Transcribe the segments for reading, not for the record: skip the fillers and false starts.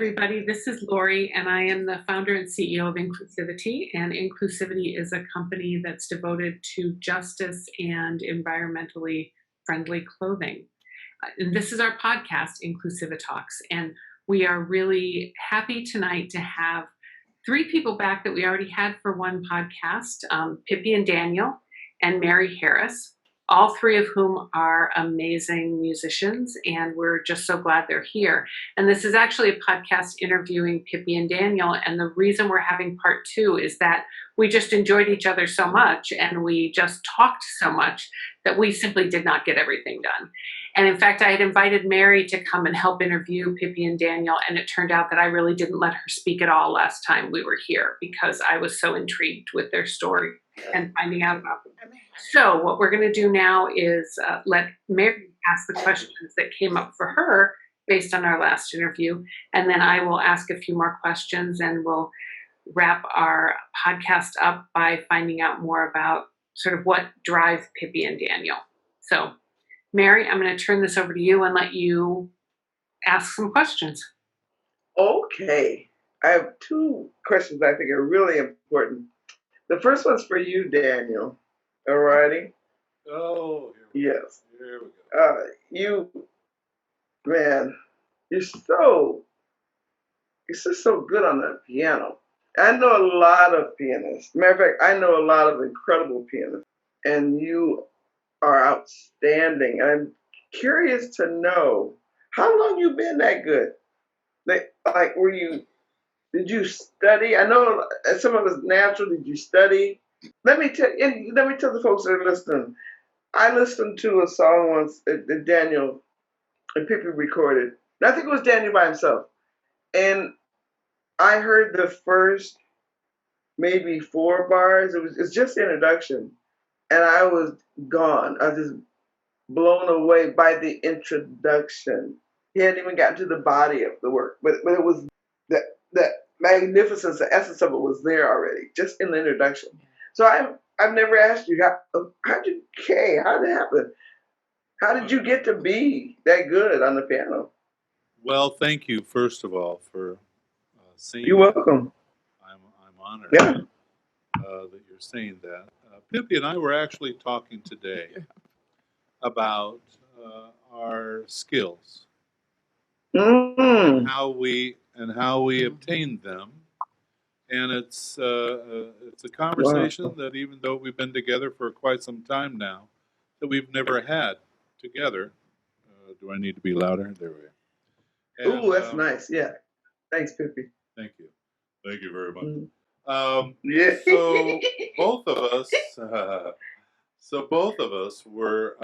everybody. This is Lori, and I am the founder and CEO of Inclusivity. And Inclusivity is a company that's devoted to justice and environmentally friendly clothing. And this is our podcast, Inclusivi-TALKS. And we are really happy tonight to have three people back that we already had for one podcast, Pippi and Daniel and Mary Harris, all three of whom are amazing musicians, and we're just so glad they're here. And this is actually a podcast interviewing Pippi and Daniel, and the reason we're having part two is that we just enjoyed each other so much, and we just talked so much that we simply did not get everything done. And in fact, I had invited Mary to come and help interview Pippi and Daniel, and it turned out that I really didn't let her speak at all last time we were here because I was so intrigued with their story and finding out about them. So what we're going to do now is let Mary ask the questions that came up for her based on our last interview, and then I will ask a few more questions, and we'll wrap our podcast up by finding out more about sort of what drives Pippi and Daniel. So Mary, I'm going to turn this over to you and let you ask some questions. Okay. I have two questions I think are really important. The first one's for you, Daniel. All righty? Oh, yes. Here we go. You're just so good on the piano. I know a lot of pianists. Matter of fact, I know a lot of incredible pianists, and you are outstanding. I'm curious to know how long you've been that good. Did you study? I know some of it's natural. Did you study? Let me tell the folks that are listening. I listened to a song once that Daniel and Pippi recorded. I think it was Daniel by himself. And I heard the first maybe 4 bars. It's just the introduction. And I was gone. I was just blown away by the introduction. He hadn't even gotten to the body of the work. But it was that magnificence, the essence of it was there already, just in the introduction. So I've never asked you, how did it happen? How did you get to be that good on the piano? Well, thank you, first of all, for saying You're welcome. I'm honored Yeah. that you're saying that. Pippi and I were actually talking today about our skills and how we obtained them. And it's a conversation that even though we've been together for quite some time now, that we've never had together. Do I need to be louder? There we go. Ooh, that's nice. Yeah. Thanks, Pippi. Thank you. Thank you very much. Yeah. So both of us were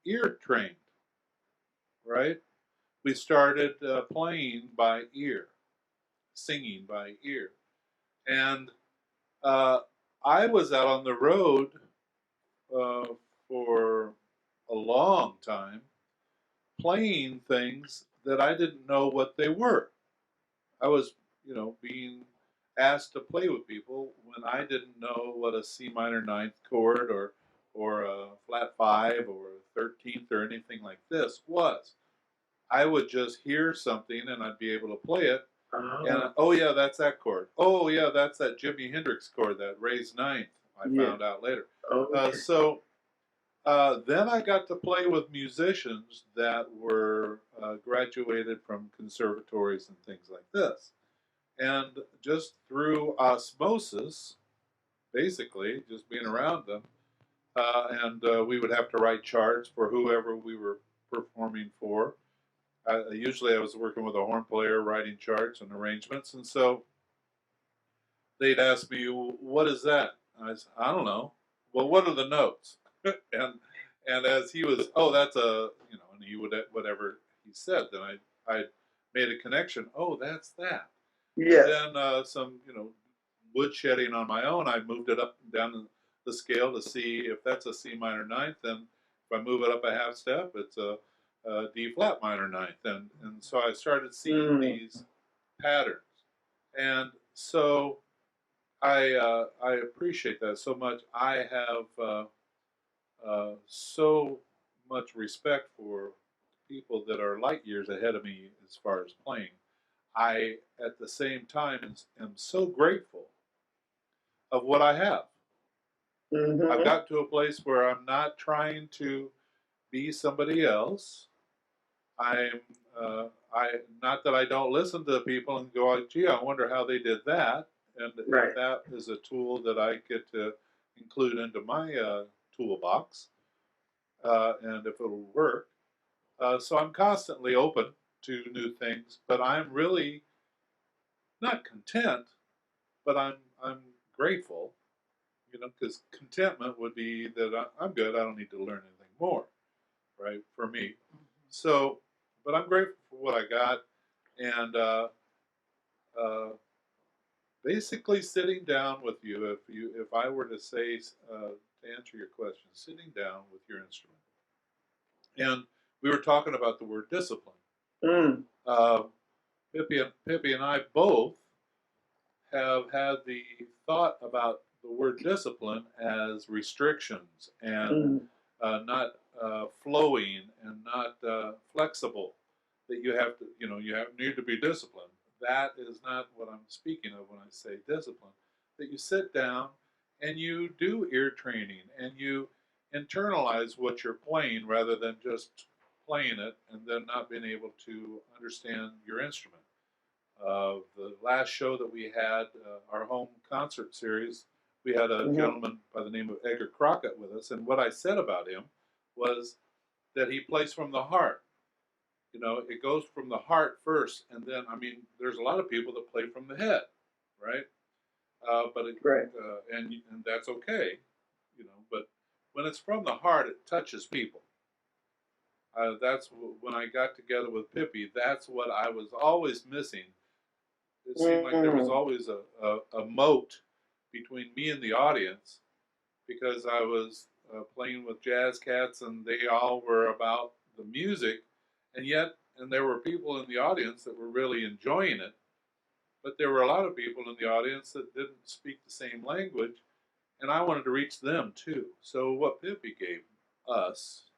ear trained, right? We started playing by ear, singing by ear. And I was out on the road for a long time playing things that I didn't know what they were. I was, being asked to play with people when I didn't know what a C minor ninth chord or a flat 5 or a 13th or anything like this was. I would just hear something and I'd be able to play it. And oh yeah, that's that chord. Oh yeah, that's that Jimi Hendrix chord, that raised ninth. I found out later. Okay. So then I got to play with musicians that were graduated from conservatories and things like this, and just through osmosis, basically, just being around them, and we would have to write charts for whoever we were performing for. Usually I was working with a horn player, writing charts and arrangements, and so they'd ask me, what is that? I said, I don't know. Well, what are the notes? and as he was, that's and he would, whatever he said, then I made a connection. Oh, that's that. Yes. And then some, wood shedding on my own, I moved it up and down the scale to see if that's a C minor ninth, then if I move it up a half step, it's a D flat minor ninth, and so I started seeing these patterns, and so I appreciate that so much. I have so much respect for people that are light years ahead of me as far as playing. I, at the same time, am so grateful of what I have. I've Mm-hmm. got to a place where I'm not trying to be somebody else. I'm I not that I don't listen to people and go, gee, I wonder how they did that, and if Right. that is a tool that I get to include into my toolbox, and if it'll work. So I'm constantly open to new things, but I'm really not content, but I'm grateful, because contentment would be that I'm good. I don't need to learn anything more, right? For me, so, but I'm grateful for what I got, and uh, basically sitting down with you. If I were to say to answer your question, sitting down with your instrument, and we were talking about the word discipline. Mm. Uh, Pippi and I both have had the thought about the word discipline as restrictions and Mm. not flowing and not flexible. That you have to, need to be disciplined. That is not what I'm speaking of when I say discipline. That you sit down and you do ear training and you internalize what you're playing rather than just playing it and then not being able to understand your instrument. The last show that we had, our home concert series, we had a Mm-hmm. gentleman by the name of Edgar Crockett with us, and what I said about him was that he plays from the heart. It goes from the heart first, and then, there's a lot of people that play from the head, right? But Right. and that's okay, But when it's from the heart, it touches people. That's when I got together with Pippi. That's what I was always missing. It seemed like there was Mm. always a moat between me and the audience because I was playing with jazz cats and they all were about the music, and there were people in the audience that were really enjoying it, but there were a lot of people in the audience that didn't speak the same language, and I wanted to reach them too. So what Pippi gave us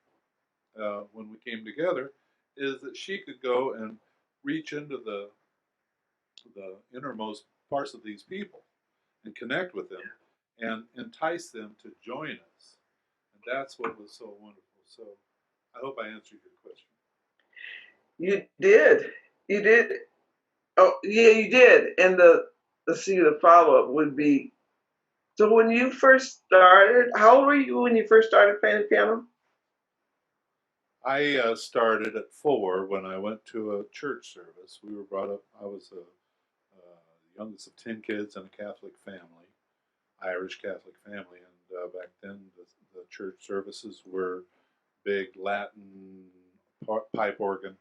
when we came together is that she could go and reach into the innermost parts of these people and connect with them and entice them to join us. And that's what was so wonderful. So I hope I answered your question. You did. You did. Oh, yeah, you did. And the follow up would be, so when you first started, how old were you when you first started playing the piano? I started at 4 when I went to a church service. We were brought up, I was the youngest of 10 kids in a Catholic family, Irish Catholic family. And back then, the church services were big Latin pipe organ.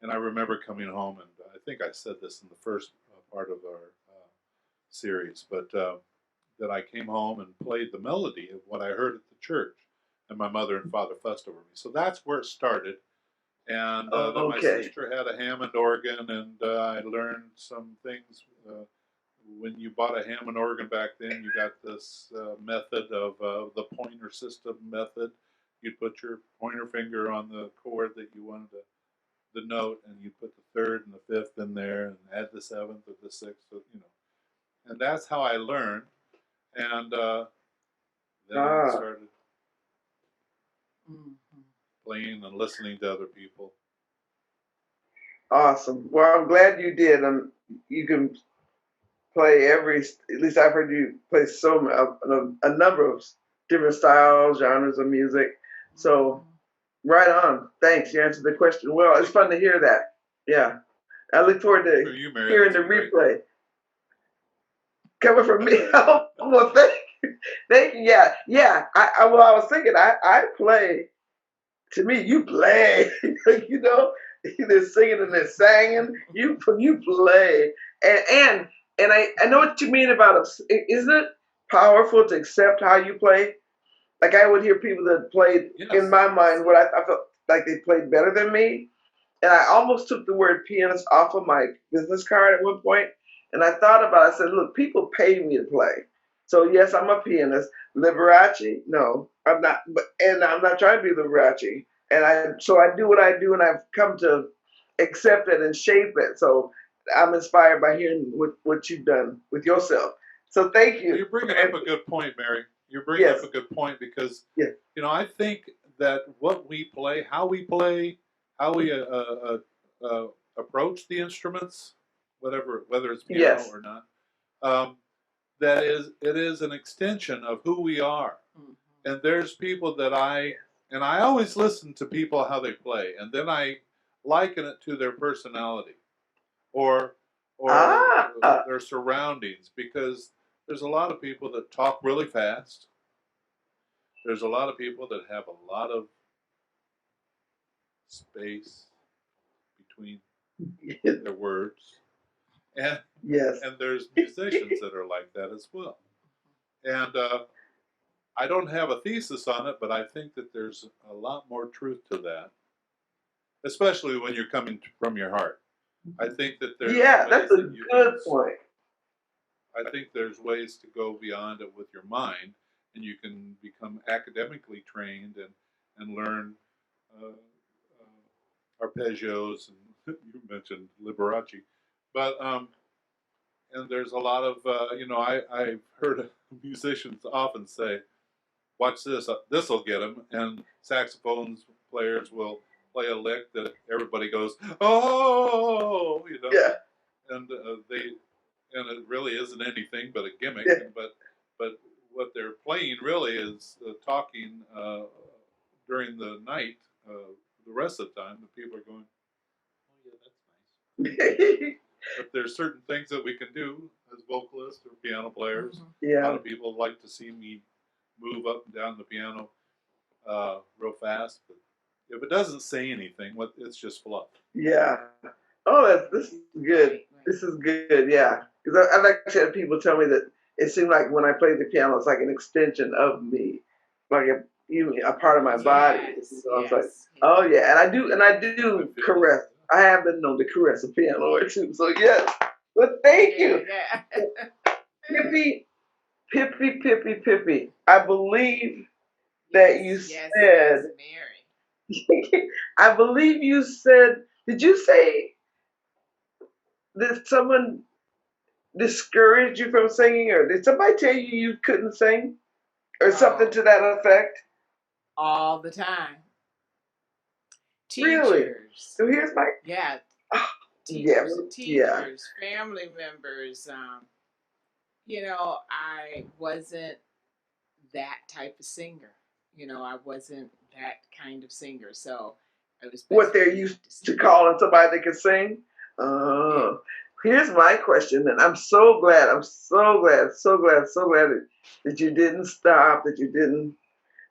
And I remember coming home, and I think I said this in the first part of our series, but that I came home and played the melody of what I heard at the church, and my mother and father fussed over me. So that's where it started. And then my Okay. sister had a Hammond organ, and I learned some things. When you bought a Hammond organ back then, you got this method of the pointer system method. You'd put your pointer finger on the chord that you wanted the note, and you put the third and the fifth in there, and add the seventh or the sixth, And that's how I learned. And then I Ah, started playing and listening to other people. awesome. Well, I'm glad you did. You can play at least I've heard you play a number of different styles, genres of music. So, right on. Thanks. You answered the question well. It's fun to hear that. Yeah. I look forward I'm to sure you, Mary, hearing had the some great. replay. Coming from me, well, thank you. Yeah, yeah. I was thinking, I play. To me, you play. you know, they're singing and they're singing. You play, and I know what you mean about it. Isn't it powerful to accept how you play? Like I would hear people that played in Yes. my mind what I felt like they played better than me, and I almost took the word pianist off of my business card at one point. And I thought about it. I said, look, people pay me to play. So yes, I'm a pianist. Liberace? No, I'm not. And I'm not trying to be Liberace. So I do what I do, and I've come to accept it and shape it. So I'm inspired by hearing what you've done with yourself. So thank Well, you. you're bringing up a good point, Mary. You're bringing Yes. up a good point because, Yes. I think that what we play, how we play, how we approach the instruments, whether it's piano Yes. or not, um, it is an extension of who we are. And there's people and I always listen to people how they play, and then I liken it to their personality or Ah. their surroundings, because there's a lot of people that talk really fast. There's a lot of people that have a lot of space between their words, and Yes. there's musicians that are like that as well. And I don't have a thesis on it, but I think that there's a lot more truth to that, especially when you're coming from your heart. I think that there's Yeah, ways that's a that you good can. point. I think there's ways to go beyond it with your mind, and you can become academically trained and learn arpeggios, and you mentioned Liberace, but and there's a lot of I've heard musicians often say, "Watch this, this will get them," and saxophones players will play a lick that everybody goes, "Oh," Yeah. and it really isn't anything but a gimmick. Yeah. But what they're playing really is talking during the night. The rest of the time, the people are going, "Oh yeah, that's nice." But there's certain things that we can do as vocalists or piano players. A Yeah. lot of people like to see me move up and down the piano real fast, but if it doesn't say anything, it's just fluff. Yeah. Oh, this is good. This is good. Yeah. Because I've actually had people tell me that it seemed like when I play the piano, it's like an extension of me, like a part of my body. So I was like, oh yeah, and I do caress. I have been known to caress a piano or two. So yes, but thank you, Pippi, Pippi. I believe that you said. I believe you said. Did you say that someone discouraged you from singing, or did somebody tell you you couldn't sing, or something to that effect? All the time. Really? Teachers. So here's my. Yeah. Oh, Teachers, family members. I wasn't that type of singer. I wasn't that kind of singer. So it was what they're used to calling somebody that can sing. Oh, here's my question, and I'm so glad, that you didn't stop, that you didn't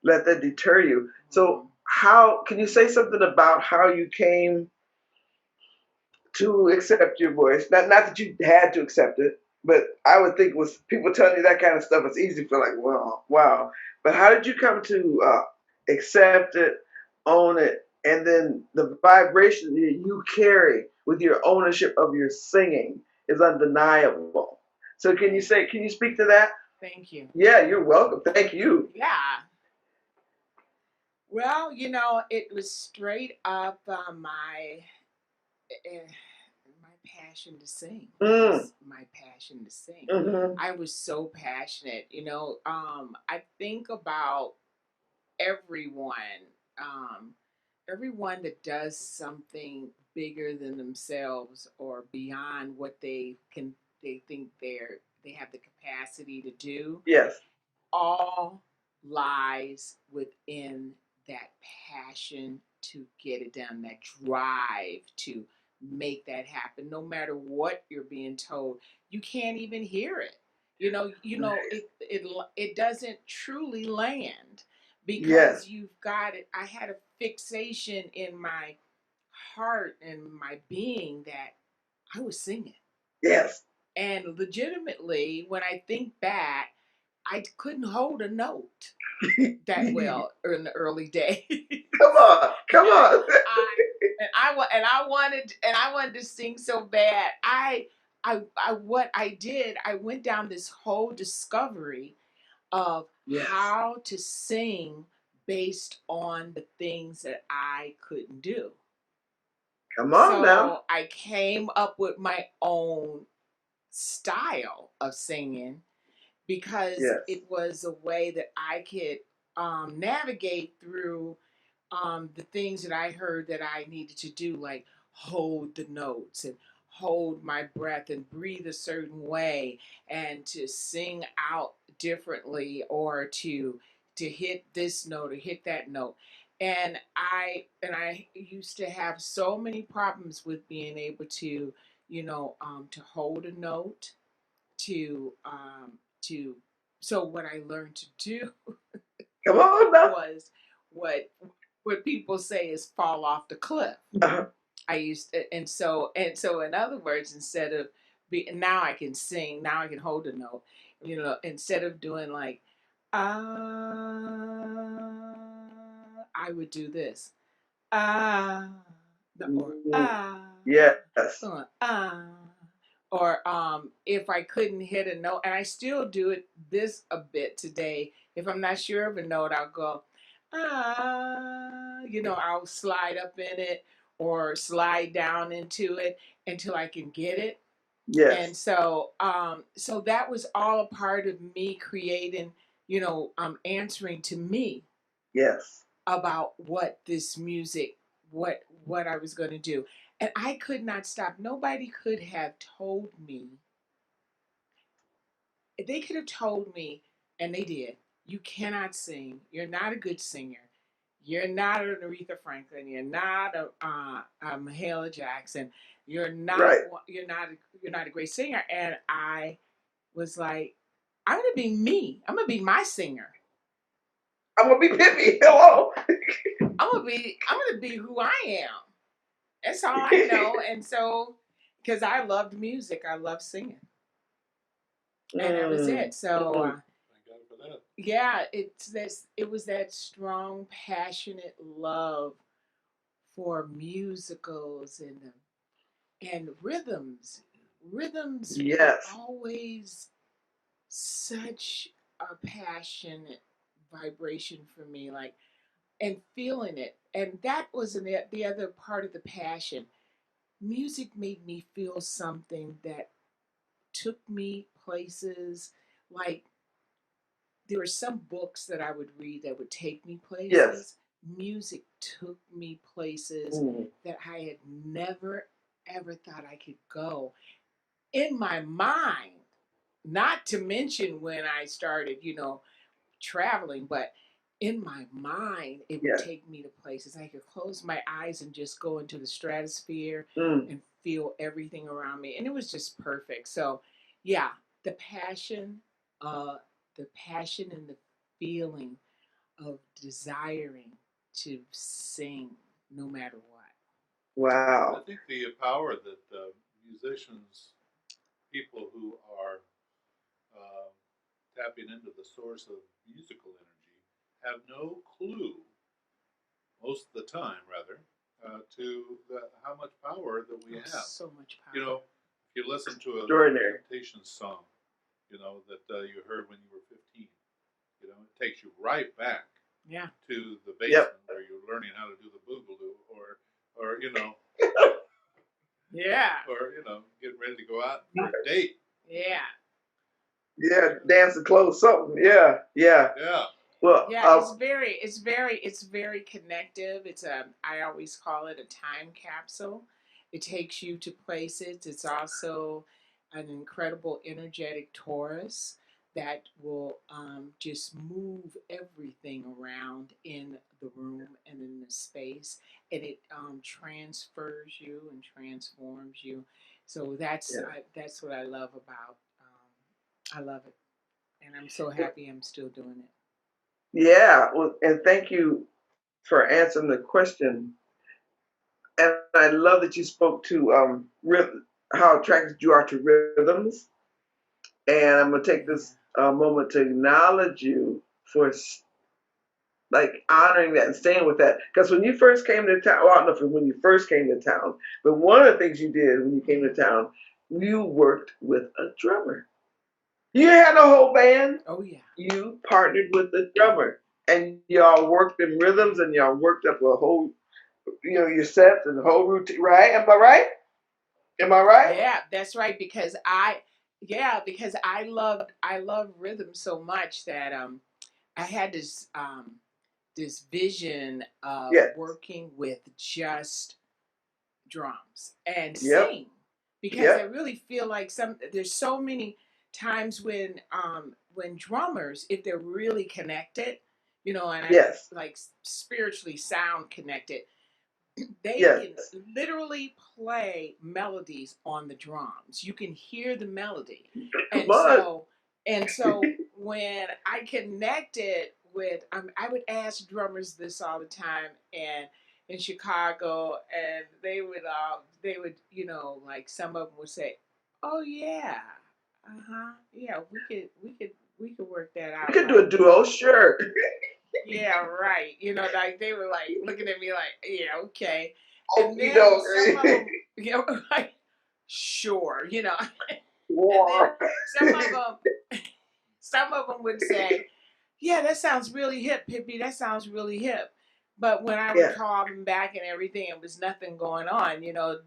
let that deter you. So, how can you say something about how you came to accept your voice? Not that you had to accept it, but I would think with people telling you that kind of stuff, it's easy to feel like, well, wow. But how did you come to accept it, own it, and then the vibration that you carry with your ownership of your singing is undeniable. So can you speak to that? Thank you. Yeah, you're welcome. Thank you. Yeah. Well, it was straight up my passion to sing. My passion to sing. Mm-hmm. I was so passionate. I think about everyone, everyone that does something bigger than themselves or beyond what they think they have the capacity to do. Yes. All lies within that passion to get it done, that drive to make that happen. No matter what you're being told, you can't even hear it. It doesn't truly land because you've got it. I had a fixation in my heart and my being that I was singing. Yes. And legitimately, when I think back, I couldn't hold a note that well in the early days. Come on. I wanted to sing so bad. What I did, I went down this whole discovery of how to sing based on the things that I couldn't do. Come on now. So I came up with my own style of singing because Yes. it was a way that I could navigate through the things that I heard that I needed to do, like hold the notes and hold my breath and breathe a certain way and to sing out differently or to hit this note or hit that note. And I used to have so many problems with being able to, to hold a note, to so what I learned to do Come on now. was what what people say is fall off the cliff. Uh-huh. I used to, and so in other words, instead of now I can sing, now I can hold a note, instead of doing like I would do this ah or Yes. ah or if I couldn't hit a note, and I still do it this a bit today. If I'm not sure of a note, I'll go I'll slide up in it or slide down into it until I can get it. And Yes. so that was all a part of me creating, answering to me Yes. about what this music, what I was going to do. And I could not stop. Nobody could have told me. They could have told me, and they did, you cannot sing. You're not a good singer. You're not an Aretha Franklin. You're not a Mahalia Jackson. You're not. Right. You're not a great singer. And I was like, I'm gonna be me. I'm gonna be my singer. I'm gonna be Pippi. Hello. I'm gonna be who I am. That's all I know. And so, because I loved music, I loved singing, and that was it. So, Thank God for that. yeah, it was that strong, passionate love for musicals and rhythms. Rhythms were Yes. always such a passionate vibration for me, like and feeling it. And that was the other part of the passion. Music made me feel something that took me places. Like there were some books that I would read that would take me Yes. places. Music took me places Mm. that I had never ever thought I could go in my mind. Not to mention when I started, traveling, but in my mind, it would Yes. take me to places I could close my eyes and just go into the stratosphere Mm. and feel everything around me. And it was just perfect. So, yeah, the passion, uh, the passion and the feeling of desiring to sing no matter what. I Wow. think the power that musicians, people who are uh, tapping into the source of musical energy, have no clue, most of the time, rather, to how much power that we Oh, have. so much You power. know, if you listen to a Extraordinary. Temptations song, that you heard when you were 15, it takes you right back Yeah. to the Yep. basement where you're learning how to do the boogaloo, or Yeah. or getting ready to go out for a date. Yeah. Yeah. Dance and close something. Yeah. Yeah. Yeah. Well. Yeah, it's very connective. I always call it a time capsule. It takes you to places. It's also an incredible energetic Taurus that will just move everything around in the room and in the space, and it transfers you and transforms you. So Yeah. that's what I love about. I love it, and I'm so happy I'm still doing it. Yeah. Well, and thank you for answering the question. And I love that you spoke to how attracted you are to rhythms. And I'm gonna take this moment to acknowledge you for like honoring that and staying with that. Because when you first came to town, well, I don't know if when you first came to town, but one of the things you did when you came to town, you worked with a drummer. You had a whole band. Oh yeah. You partnered with the drummer, and y'all worked in rhythms, and y'all worked up a whole your sets and the whole routine, right? Am I right? Am I right? Yeah, that's right. Because I love rhythm so much that I had this vision of Yes. working with just drums and Yep. sing, because I Yep. really feel like there's so many times when drummers, if they're really connected, and I Yes. like spiritually sound connected, they Yes. can literally play melodies on the drums. You can hear the melody. Come And on. so when I connected with, I would ask drummers this all the time, and in Chicago, and they would, like some of them would say, "Oh yeah, yeah, we could work that We out." could do a Like, duo, sure. yeah, right. Like they were like looking at me like, yeah, okay. Oh, And then some of them, like, sure, and then war. some of them, some of them would say, yeah, that sounds really hip, Pippi. That sounds really hip. But when I would Yeah. call them back and everything, it was nothing going on.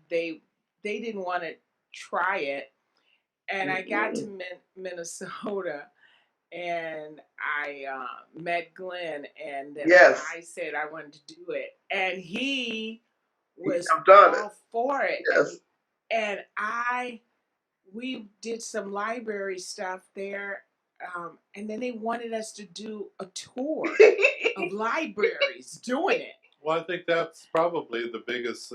They didn't want to try it. And I got to Minnesota, and I met Glenn, and then Yes. I said I wanted to do it, and he was I've done it. all for it, Yes. and we did some library stuff there, and then they wanted us to do a tour of libraries doing it. Well, I think that's probably the biggest.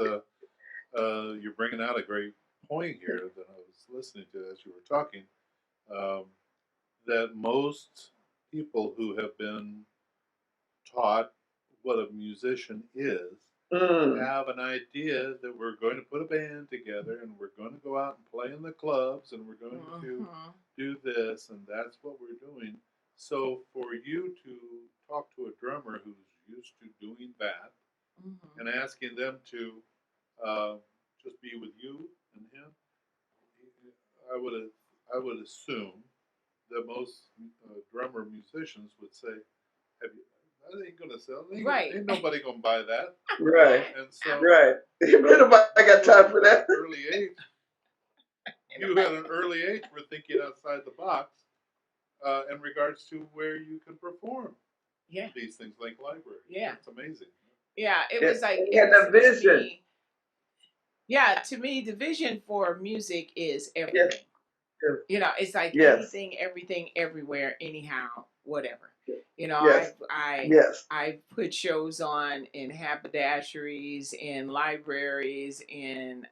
You're bringing out a great point here that I was listening to as you were talking. Um, that most people who have been taught what a musician is have an idea that we're going to put a band together and we're going to go out and play in the clubs and we're going to do this and that's what we're doing. So for you to talk to a drummer who's used to doing that and asking them to uh, just be with you and him, I would I would assume that most drummer musicians would say, "Have you? That ain't gonna sell. Right. Ain't nobody gonna buy that." Right. And so, Right. I got time for that. Early age, you at an early age were thinking outside the box in regards to where you can perform Yeah. these things like libraries. Yeah. It's amazing. Yeah, it was like He had it was the vision. to me. Yeah, to me, the vision for music is everything. Yes. It's like Yes. anything, everything, everywhere, anyhow, whatever. Yes. Yes. I put shows on in haberdasheries, in libraries, in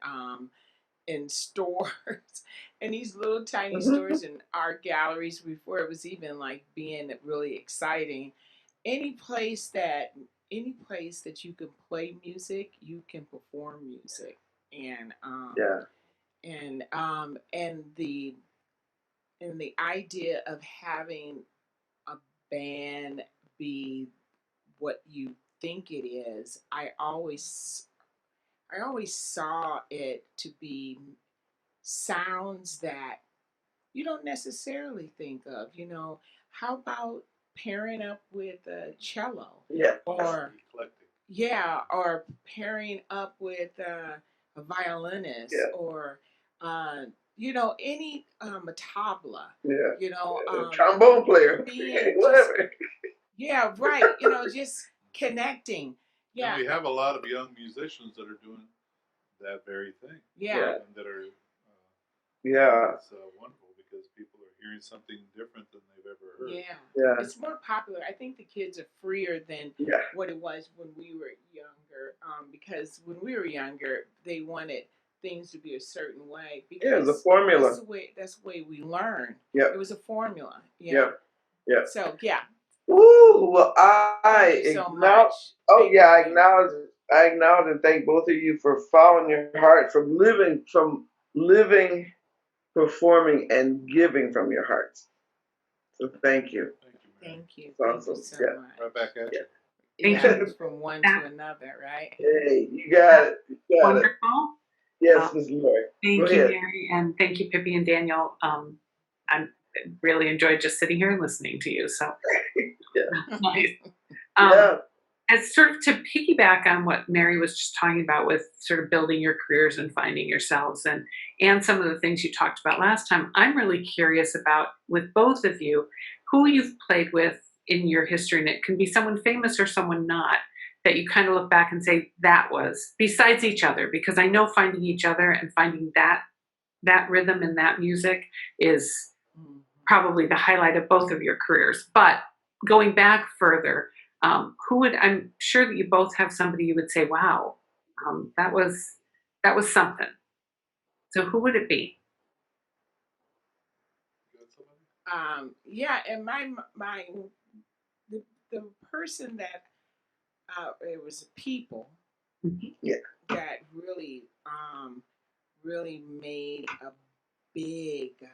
stores, and these little tiny stores and art galleries before it was even like being really exciting. Any place that any place that you can play music, you can perform music, and Yeah. the idea of having a band be what you think it is, I always saw it to be sounds that you don't necessarily think of. How about pairing up with a cello, Yeah. or Eclectic. or pairing up with a violinist, Yeah. or any a tabla, Yeah. Trombone player. being just Whatever. yeah, right, just connecting. And Yeah, we have a lot of young musicians that are doing that very thing. yeah, And that are Yeah. it's wonderful because people are hearing something different than they've ever heard. yeah. Yeah. It's more popular. I think the kids are freer than Yeah. what it was when we were younger. Because when we were younger, they wanted things to be a certain way Yeah. It was a because formula. that's the way we learn. Yep. It was a formula. Yeah. Yep. Yep. So yeah. Woo! Well, I Thank you so acknowledge. much. Oh Thank yeah, I you. acknowledge. I acknowledge and thank both of you for following your heart, from living, performing, and giving from your hearts. So thank you. Thank you, Mary. Thank you. It's Thank awesome. you so Yeah. much. Right back at you. Thank Yeah, you. from one That- to another, right? Hey, you got it. You got it. Wonderful. Yes, Ms. Lori. Thank Go you, ahead. Mary, and thank you, Pippi and Daniel. I really enjoyed just sitting here and listening to you. So Yeah. nice. Yeah. as sort of to piggyback on what Mary was just talking about with sort of building your careers and finding yourselves and some of the things you talked about last time, I'm really curious about with both of you who you've played with in your history, and it can be someone famous or someone not, that you kind of look back and say that was besides each other, because I know finding each other and finding that rhythm and that music is Mhm. probably the highlight of both of your careers. But going back further, I'm sure that you both have somebody you would say, wow, that was something. So who would it be? You got somebody? Yeah, and my the person that it was people Mhm. Yeah. that really made a big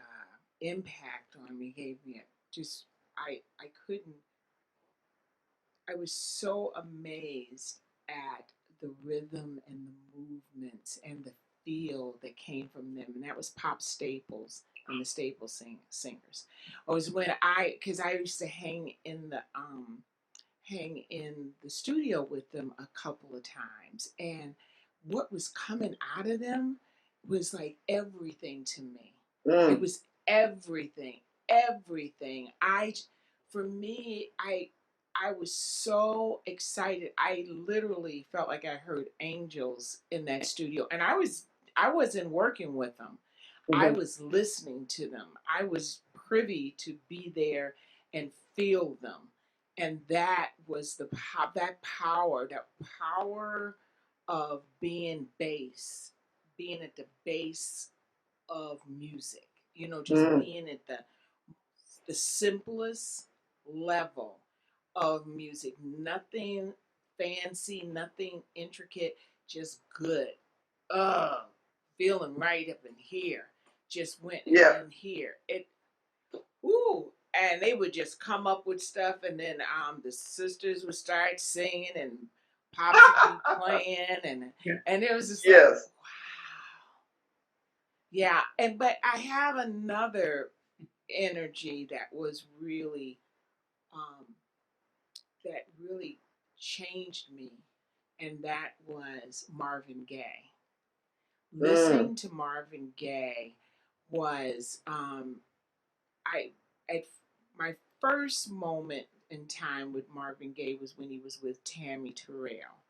impact on me, gave me just I couldn't, I was so amazed at the rhythm and the movements and the feel that came from them, and that was Pop Staples and the Singers. It was when because I used to hang in the studio with them a couple of times, and what was coming out of them was like everything to me. It Mm. was everything, everything. For me, I was so excited. I literally felt like I heard angels in that studio, and I wasn't working with them. I Mhm. was listening to them. I was privy to be there and feel them, and that was that power of being at the base of music. Just Mm. being at the simplest level of music. Nothing fancy, nothing intricate, just good. Uh, Feeling right up in here. Just went Yeah. in here. Ooh, and they would just come up with stuff, and then the sisters would start singing, and pops would be playing, Yeah. and it was just like, Yes. wow. Yeah, but I have another energy um that really changed me, and that was Marvin Gaye. Mm. Listening to Marvin Gaye was I at my first moment in time with Marvin Gaye was when he was with Tammy Terrell,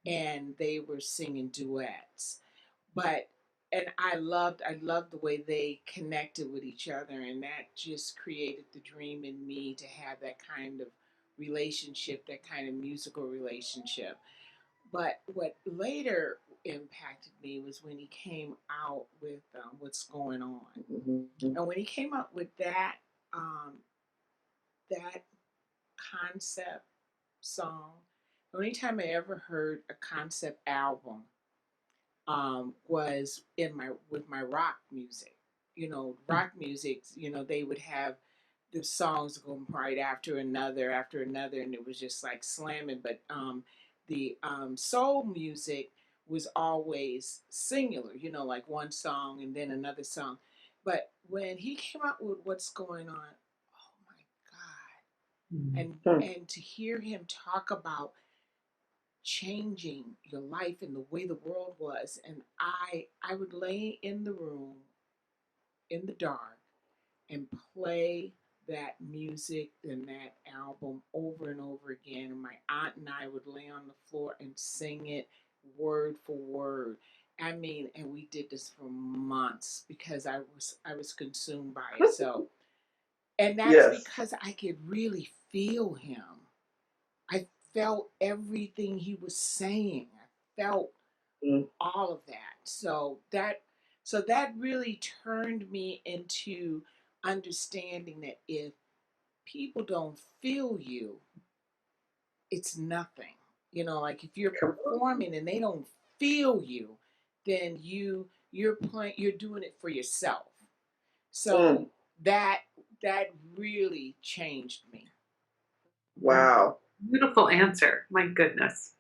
and they were singing duets. But and I loved the way they connected with each other, and that just created the dream in me to have that kind of relationship, that kind of musical relationship. But what later impacted me was when he came out with What's Going On. Mhm. And when he came out with that concept song, the only time I ever heard a concept album was in my with my rock music. Rock music. They would have the songs going right after another, and it was just like slamming. But the soul music was always singular. Like one song and then another song. But when he came out with What's Going On, oh my God! Mhm. And to hear him talk about changing your life and the way the world was, and I would lay in the room in the dark and play that music and that album over and over again, and my aunt and I would lay on the floor and sing it word for word. I mean, and we did this for months because I was consumed by it. So, and that's Yes. because I could really feel him. I felt everything he was saying. I felt Mm. all of that. So that really turned me into understanding that if people don't feel you, it's nothing. Like if you're Come on. performing and they don't feel you, then you're doing it for yourself. Mm. So that that really changed me. Wow. Beautiful answer. My goodness.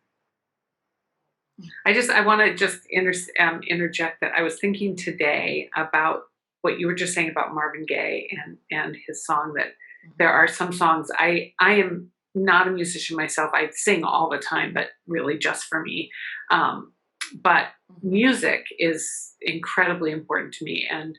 I want to just interject that I was thinking today about what you were just saying about Marvin Gaye and his song, that there Mhm. are some songs I am not a musician myself. I sing all the time, but really just for me. But music is incredibly important to me. And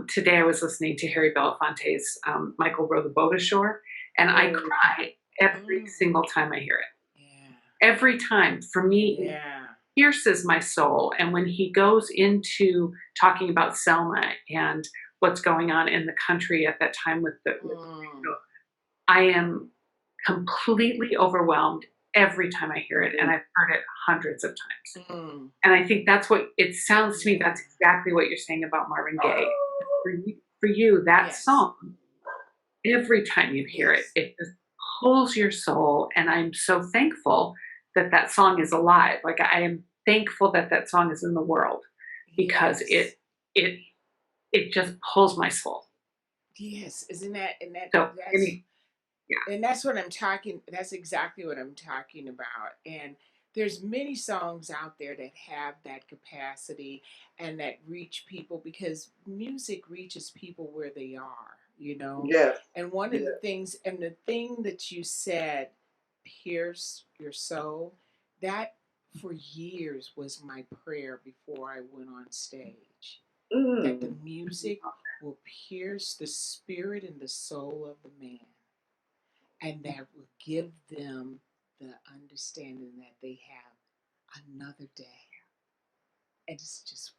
today I was listening to Harry Belafonte's Michael Row the Boat Ashore, and I cry every single time I hear it. Yeah. Every time. For me, it pierces my soul. And when he goes into talking about Selma and what's going on in the country at that time with the, I am completely overwhelmed every time I hear it, and I've heard it hundreds of times. And I think that's what it sounds to me. That's exactly what you're saying about Marvin Gaye. For you, that song, every time you hear it, it just pulls your soul. And I'm so thankful that that song is alive. Like, I am thankful that that song is in the world, because it just pulls my soul. Yes, isn't that, and that, So, that's, and that's what I'm talking, that's exactly what I'm talking about. And there's many songs out there that have that capacity and that reach people, because music reaches people where they are, you know? Yes. And one of the things, and the thing that you said, pierce your soul, that for years was my prayer before I went on stage. That the music will pierce the spirit and the soul of the man, and that will give them the understanding that they have another day. And it's just,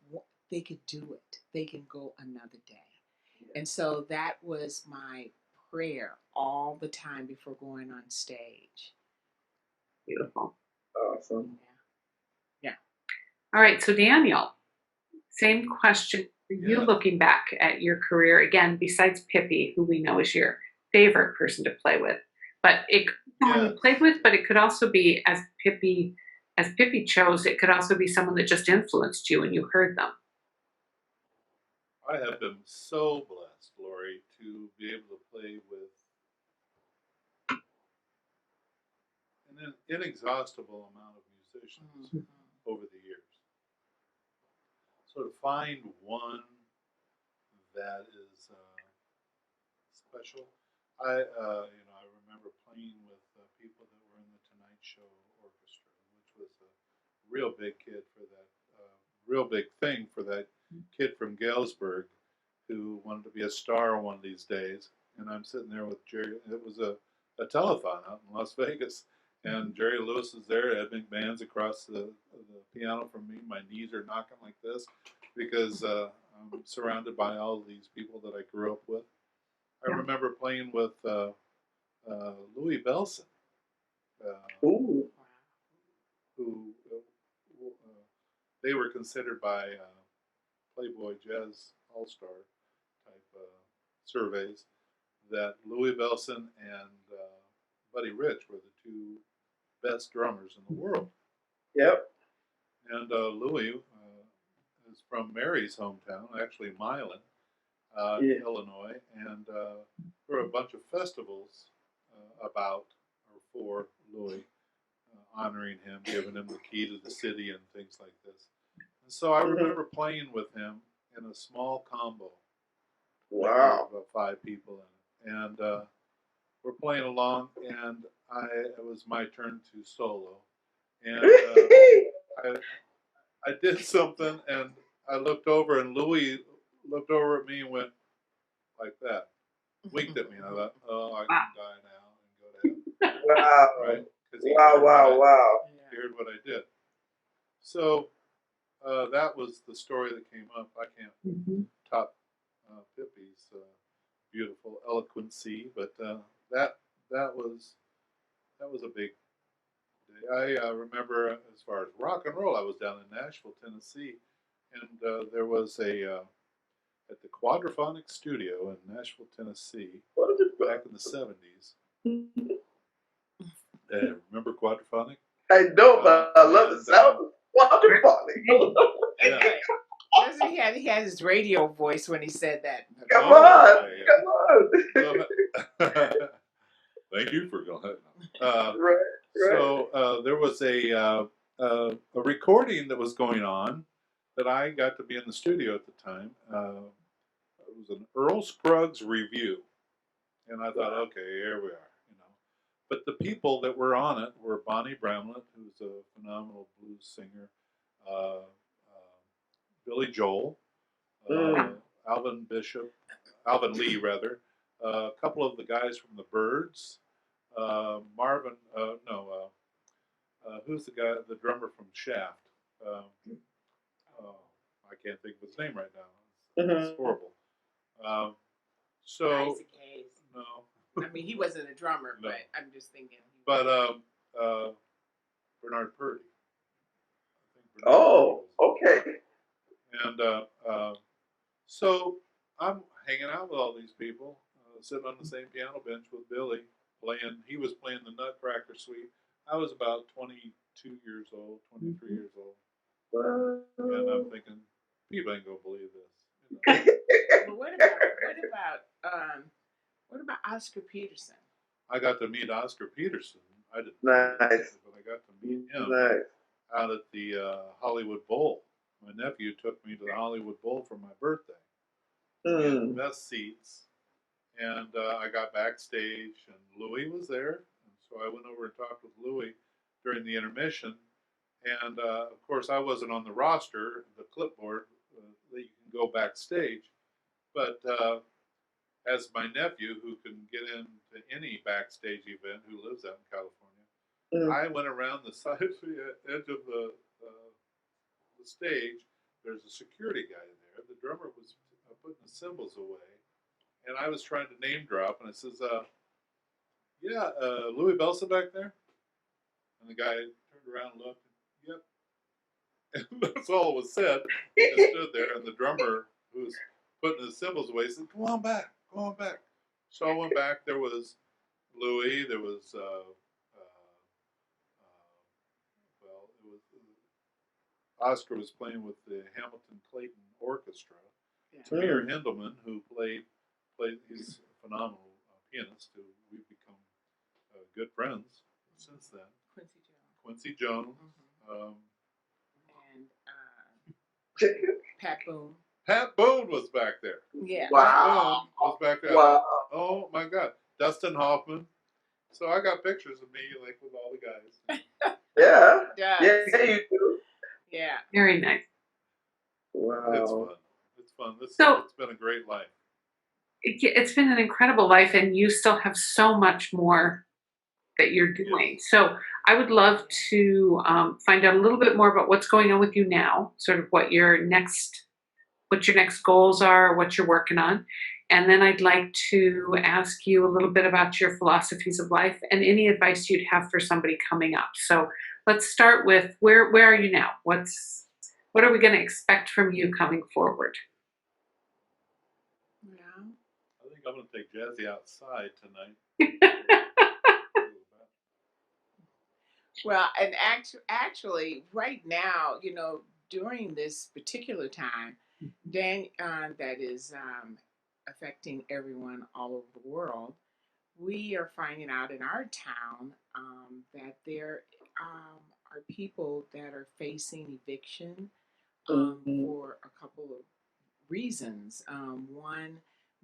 they could do it. They can go another day. And so that was my prayer all the time before going on stage. Beautiful. Awesome. Yeah. All right. So, Daniel, same question for you, looking back at your career. Again, besides Pippi, who we know is your favorite person to play with, but it someone you played with, but it could also be, as Pippi chose, it could also be someone that just influenced you and you heard them. I have been so blessed, Lori, to be able to play with an inexhaustible amount of musicians over the years. So to find one that is special, I remember playing with people that were in the Tonight Show orchestra, which was a real big real big thing for that kid from Galesburg who wanted to be a star one of these days. And I'm sitting there with Jerry. It was a telethon out in Las Vegas. And Jerry Lewis is there. Ed McMahon's across the piano from me. My knees are knocking like this because I'm surrounded by all of these people that I grew up with. I remember playing with Louis Bellson, who they were considered by Playboy Jazz All-Star type surveys that Louis Bellson and Buddy Rich were the two best drummers in the world. Yep. And Louis is from Mary's hometown, actually Milan, Illinois, and there were a bunch of festivals about or for Louis, honoring him, giving him the key to the city and things like this. And so I remember playing with him in a small combo. Wow. About 5 people in it. And we're playing along, and it was my turn to solo. And I did something, and I looked over, and Louis looked over at me and went like that. Winked at me, and I thought, oh, I can die now and go to heaven. Wow. Right? Wow. He heard what I did. So that was the story that came up. I can't top Pippi's beautiful eloquency, but that was a big day. I remember, as far as rock and roll, I was down in Nashville, Tennessee, and there was at the Quadraphonic Studio in Nashville, Tennessee, back in the 70s. Remember Quadraphonic? I don't, but I love the sound. Quadraphonic. He had his radio voice when he said that. Come on. Thank you for going. Right. So there was a recording that was going on that I got to be in the studio at the time. It was an Earl Scruggs review, and I thought, okay, here we are, But the people that were on it were Bonnie Bramlett, who's a phenomenal blues singer, Billy Joel, Mm. Alvin Bishop, Alvin Lee rather, a couple of the guys from the Byrds, Marvin, who's the guy, the drummer from Shaft? Oh, I can't think of his name right now. It's Mm-hmm. horrible. So Isaac Hayes. no, I mean, he wasn't a drummer, No. but I'm just thinking. but Bernard Purdy. I think Bernard Oh, Purdy okay. and so I'm hanging out with all these people, sitting on the same piano bench with Billy, playing. He was playing the Nutcracker Suite. I was about 22 years old, 23 years old, and I'm thinking, people ain't gonna believe this. But what about Oscar Peterson? I got to meet Oscar Peterson. I didn't, Nice. but I got to meet him Nice. out at the Hollywood Bowl. My nephew took me to the Hollywood Bowl for my birthday. We had the best seats, and I got backstage, and Louis was there, and so I went over and talked with Louis during the intermission. And of course, I wasn't on the roster, the clipboard that you can go backstage, but as my nephew, who can get into any backstage event, who lives out in California, I went around the side, the edge of the stage. There's a security guy there. The drummer was putting the cymbals away, and I was trying to name drop, and I says, "Yeah, Louis Belsa back there." And the guy turned around and looked. Yep, and that's all was said. He just stood there, and the drummer, who was putting the cymbals away, said, "Go on back, go on back." So I went back. There was Louis. There was well, it was Oscar was playing with the Hamilton Clayton Orchestra. Yeah. Tamir Hendelman, who played, he's a phenomenal pianist who we've become good friends since then. Quincy Jones. And Pat Boone. Pat Boone was back there. Yeah. Wow. Boone was back there. Wow. Oh my God. Dustin Hoffman. So I got pictures of me like with all the guys. Yeah. Yes. Yeah, you do. Yeah. Very nice. Wow. It's fun. It's fun. It's been a great life. It's been an incredible life, and you still have so much more that you're doing. Yes. So I would love to find out a little bit more about what's going on with you now, sort of what your next goals are, what you're working on. And then I'd like to ask you a little bit about your philosophies of life and any advice you'd have for somebody coming up. So let's start with where are you now? What are we going to expect from you coming forward? Yeah. I think I'm going to take Jazzy outside tonight. Well, and actually, right now, during this particular time, that is affecting everyone all over the world, we are finding out in our town that there are people that are facing eviction for a couple of reasons. One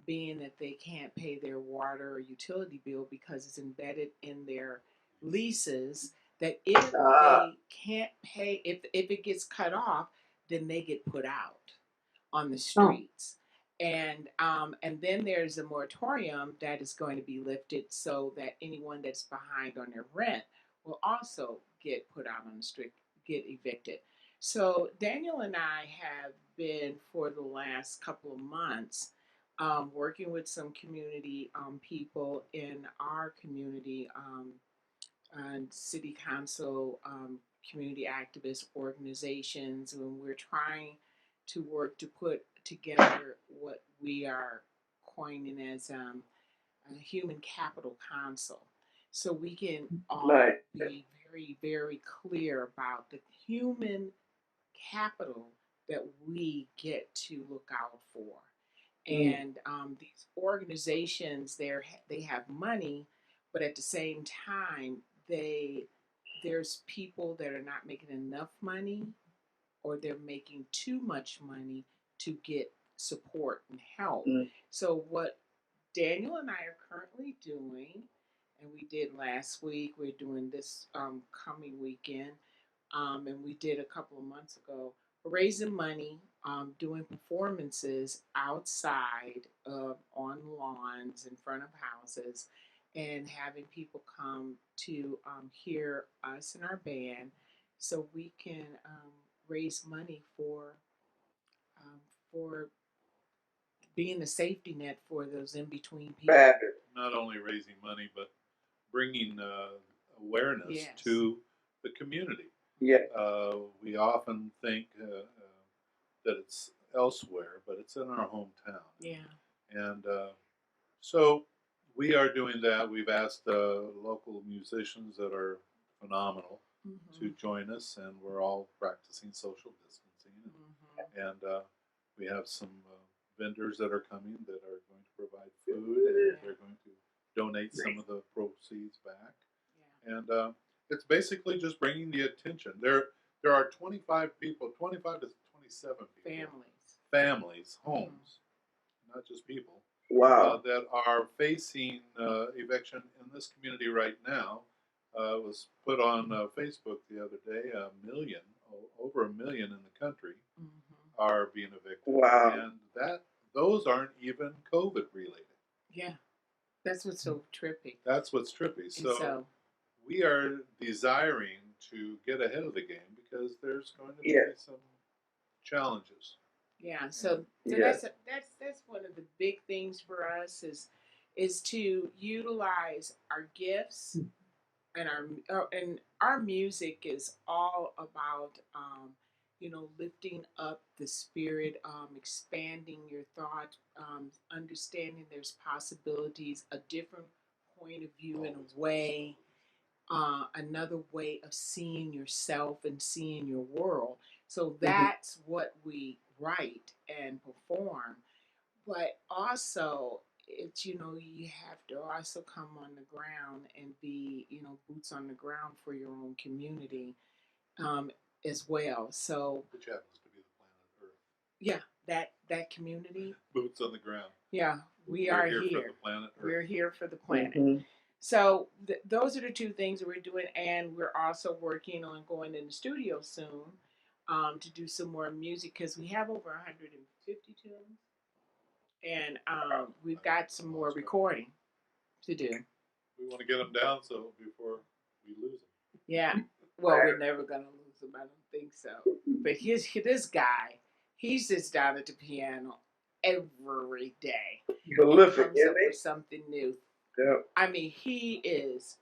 being that they can't pay their water or utility bill because it's embedded in their leases. That if they can't pay, if it gets cut off, then they get put out on the streets. And then there's a moratorium that is going to be lifted so that anyone that's behind on their rent will also get put out on the street, get evicted. So Daniel and I have been for the last couple of months working with some community people in our community and city council, community activist organizations, and we're trying to work to put together what we are coining as a human capital council. So we can all be very, very clear about the human capital that we get to look out for. And these organizations, they have money, but at the same time, there's people that are not making enough money, or they're making too much money to get support and help. So what Daniel and I are currently doing and we did last week. We're doing this coming weekend, and we did a couple of months ago. We're raising money, doing performances outside of on lawns in front of houses, and having people come to hear us and our band, so we can raise money um, for being a safety net for those in between people. Fabulous. Not only raising money, but bringing awareness Yes. to the community. Yeah. We often think that it's elsewhere, but it's in our hometown. Yeah. And so we are doing that. We've asked local musicians that are phenomenal to join us, and we're all practicing social distancing. And we have some vendors that are coming that are going to provide food, and they're going to donate some of the proceeds back. Yeah. And it's basically just bringing the attention. There are 25 people, 25 to 27 people, families, homes, not just people, Wow. that are facing eviction in this community right now. It was put on Facebook the other day. Over a million in the country are being evicted. Wow. And those aren't even COVID related. Yeah. That's what's so trippy. That's what's trippy. So we are desiring to get ahead of the game because there's going to be some challenges. Yeah, so Yes. that's one of the big things for us is to utilize our gifts, and our music is all about lifting up the spirit, expanding your thought, understanding there's possibilities, a different point of view in a way, another way of seeing yourself and seeing your world. So that's what we write and perform. But also, it's you have to also come on the ground and be boots on the ground for your own community, as well. So Which happens to be the planet Earth. yeah, that community. Boots on the ground. Yeah, we're are here. for the planet Earth. We're here for the planet. Mhm. So those are the two things that we're doing, and we're also working on going in the studio soon, to do some more music because we have over 150 tunes, and we've got some more recording to do. We want to get them down so before we lose them. Yeah, well, we're never gonna lose them. I don't think so. But this guy, he sits down at the piano every day. Prolific, Comes up isn't with something new. Yeah. I mean, he is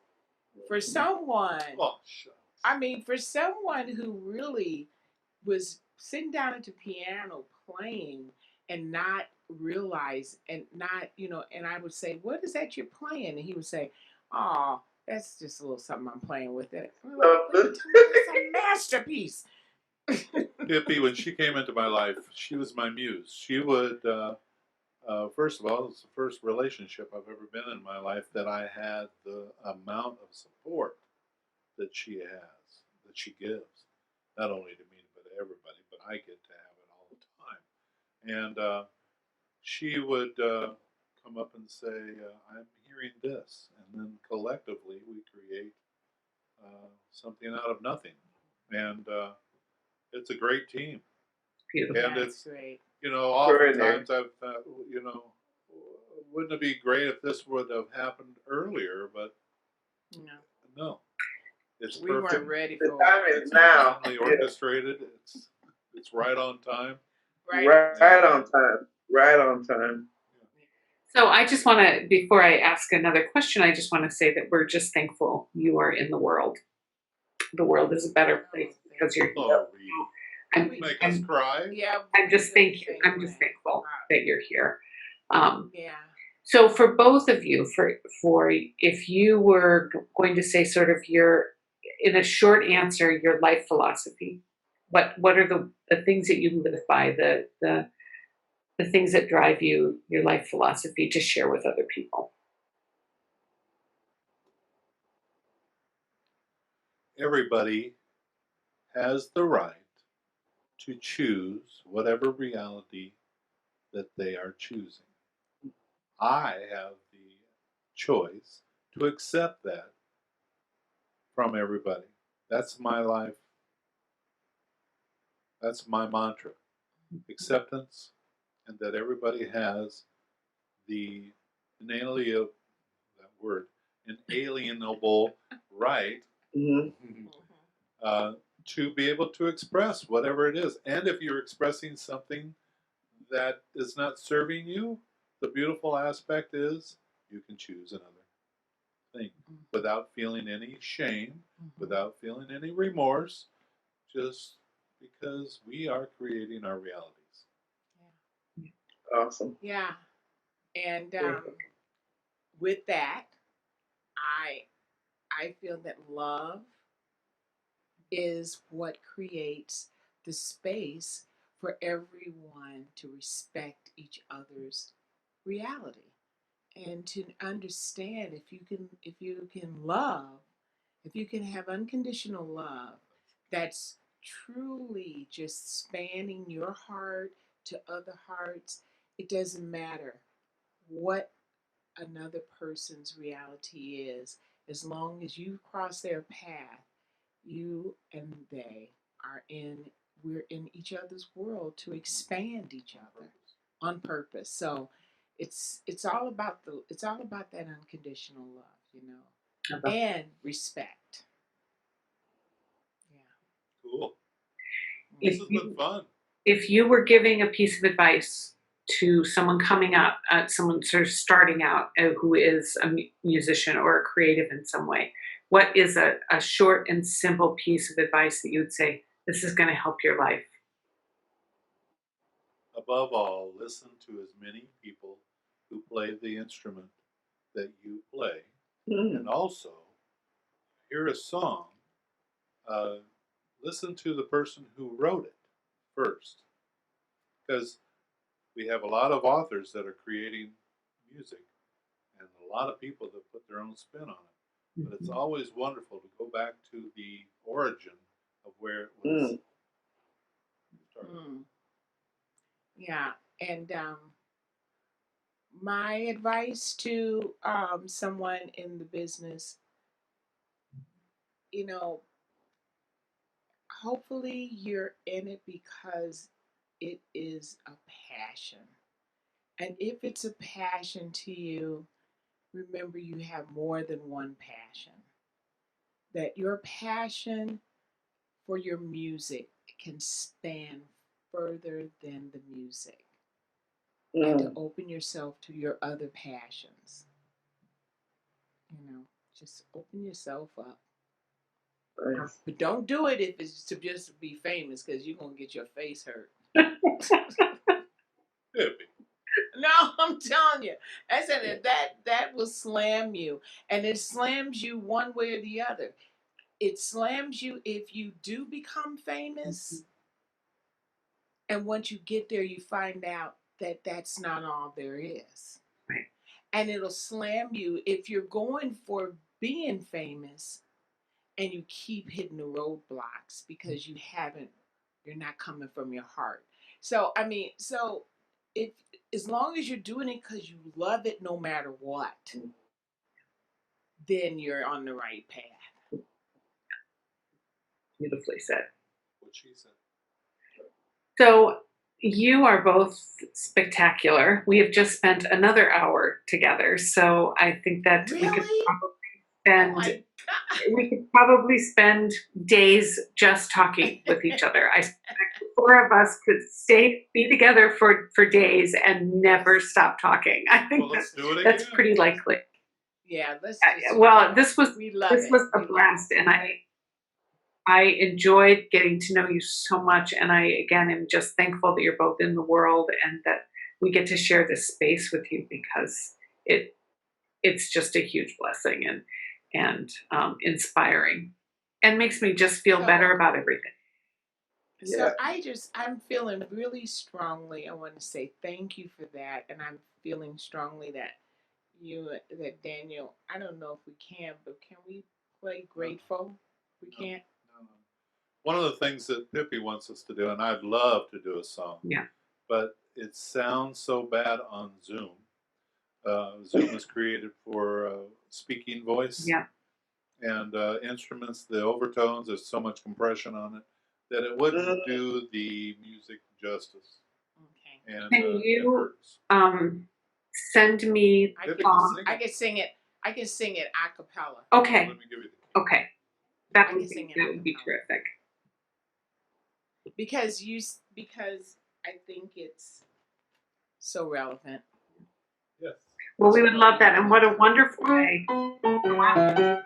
for someone. Oh, shucks. I mean, for someone who really was sitting down at the piano playing and not realize and not, and I would say, "What is that you're playing?" And he would say, "Oh, that's just a little something I'm playing with it." It's a masterpiece. Pippi, when she came into my life, she was my muse. She would, first of all, it's the first relationship I've ever been in my life that I had the amount of support that she has, that she gives, not only to me but to everybody, but I get to have it all the time. And she would come up and say, "I'm hearing this," and then collectively we create something out of nothing, and it's a great team. Beautiful. And That's it's great. oftentimes I've thought, wouldn't it be great if this would have happened earlier? But no, it's We perfect. weren't ready The for time it. is It's now. divinely orchestrated. It's right on time. Right on time. Right on time. So I just want to, before I ask another question, I just want to say that we're just thankful you are in the world. The world is a better place because you're. Oh, I'm, make us cry. Yeah, I'm just thankful that you're here. Yeah. So for both of you, for if you were going to say sort of in a short answer, your life philosophy, what are the things that you live by, the things that drive you, your life philosophy to share with other people? Everybody has the right to choose whatever reality that they are choosing. I have the choice to accept that from everybody. That's my life. That's my mantra. Acceptance, and that everybody has the inalienable, that word, inalienable right Mm-hmm. to be able to express whatever it is. And if you're expressing something that is not serving you, the beautiful aspect is you can choose another thing without feeling any shame, without feeling any remorse, just because we are creating our realities. Awesome. Yeah. And Beautiful. with that, I feel that love is what creates the space for everyone to respect each other's reality and to understand if you can have unconditional love that's truly just spanning your heart to other hearts. It doesn't matter what another person's reality is, as long as you cross their path, you and they are in we're in each other's world to expand each other on purpose. So it's all about that unconditional love, and respect. Yeah. Cool. This If has been you, fun. if you were giving a piece of advice to someone coming up, someone sort of starting out who is a musician or a creative in some way, what is a short and simple piece of advice that you would say, this is going to help your life? Above all, listen to as many people who play the instrument that you play, Mm. and also hear a song. Uh, Listen to the person who wrote it first, because we have a lot of authors that are creating music, and a lot of people that put their own spin on it. But it's always wonderful to go back to the origin of where it was started. Yeah. And my advice to someone in the business, you know, hopefully you're in it because it is a passion. And if it's a passion to you, remember you have more than one passion. That your passion for your music can span further than the music, and to open yourself to your other passions. Just open yourself up. Nice. But don't do it if it's to just be famous, because you're going to get your face hurt. Pippi. No, I'm telling you, I said that will slam you, and it slams you one way or the other. It slams you if you do become famous, and once you get there, you find out that that's not all there is. Right. And it'll slam you if you're going for being famous, and you keep hitting the roadblocks because you're not coming from your heart. So I mean, if as long as you're doing it because you love it, no matter what, then you're on the right path. Beautifully said. What she said. So you are both spectacular. We have just spent another hour together, so I think that Really? we could probably spend days just talking with each other. I suspect the four of us could be together for days and never stop talking. I think Well, let's do it that's again. pretty likely. Yeah, let's Well, this was we love it. a blast, and I enjoyed getting to know you so much, and I again am just thankful that you're both in the world and that we get to share this space with you, because it's just a huge blessing and inspiring, and makes me just feel better about everything. So I'm feeling really strongly. I want to say thank you for that, and I'm feeling strongly that Daniel. I don't know if we can, but can we play Grateful? We can't. No. One of the things that Pippi wants us to do, and I'd love to do a song, but it sounds so bad on Zoom. Zoom is created for speaking voice. Yeah. And instruments, the overtones, there's so much compression on it that it wouldn't do the music justice. Okay. And Can it you hurts. send me I Pippi can, can sing I it. can sing it. I can sing it a cappella. Okay. Let me give you the Okay. I That can would sing be, it that a would be cappella. terrific. Because I think it's so relevant. yes. Well, we would love that. And what a wonderful way. Okay.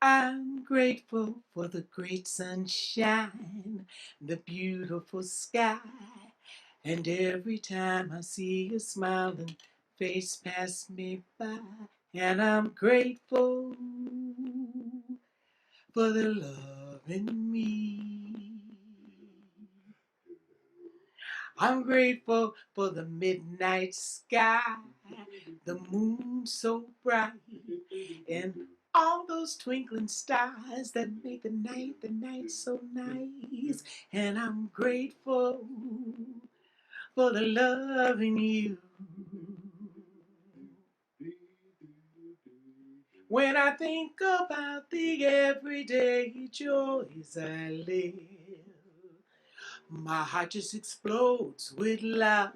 I'm grateful for the great sunshine, the beautiful sky, and every time I see a smiling face pass me by. And I'm grateful for the love in me. I'm grateful for the midnight sky, the moon so bright, and all those twinkling stars that make the night so nice. And I'm grateful for the love in you. When I think about the everyday joys I live, my heart just explodes with love.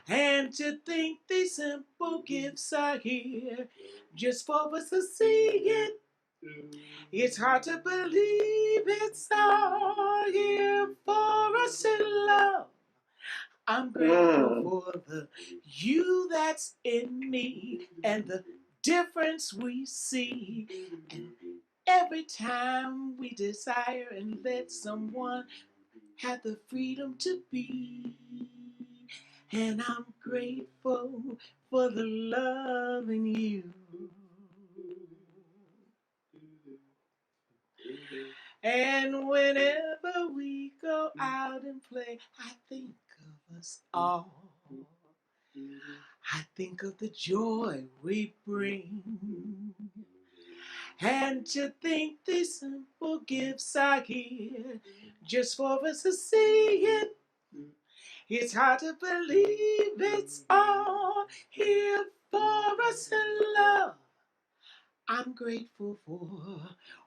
And to think these simple gifts are here just for us to see it. It's hard to believe it's all here for us to love. I'm grateful for the you that's in me and the difference we see. And every time we desire and let someone have the freedom to be. And I'm grateful for the love in you. And whenever we go out and play, I think of us all. I think of the joy we bring. And to think these simple gifts are here just for us to see it. It's hard to believe it's all here for us to love. I'm grateful for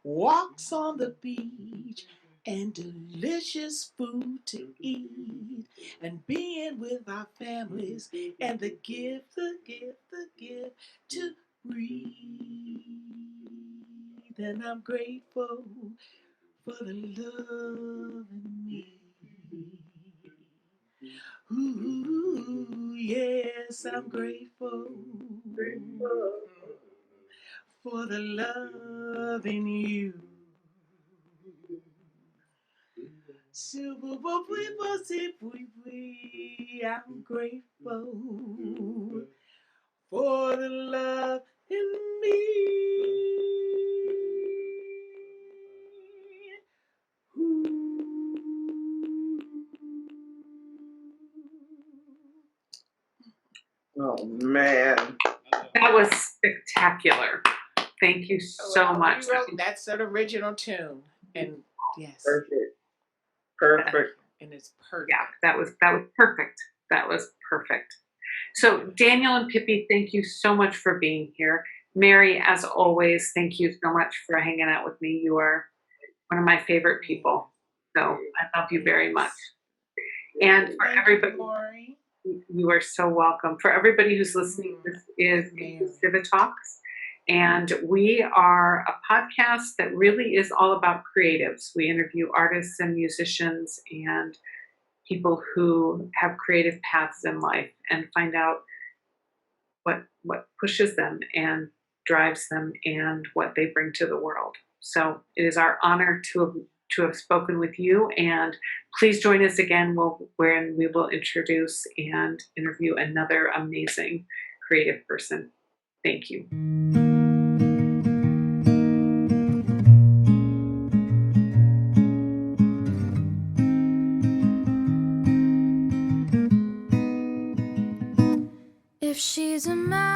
walks on the beach and delicious food to eat and being with our families and the gift to breathe. And I'm grateful for the love in me. Ooh, yes, I'm grateful for the love in you. I'm grateful for the love in me. Oh man. That was spectacular. Thank you so Well, much. That's an original tune, and yes, Perfect. Perfect. and it's perfect. Yeah, that was perfect. That was perfect. So Daniel and Pippi, thank you so much for being here. Mary, as always, thank you so much for hanging out with me. You are one of my favorite people. So I love you very much. And for everybody, Lori. you are so welcome. For everybody who's listening, this is Inclusivi-TALKS. And we are a podcast that really is all about creatives. We interview artists and musicians and people who have creative paths in life and find out what pushes them and drives them and what they bring to the world. So it is our honor to have spoken with you, and please join us again when we will introduce and interview another amazing creative person. Thank you. If she's a mouse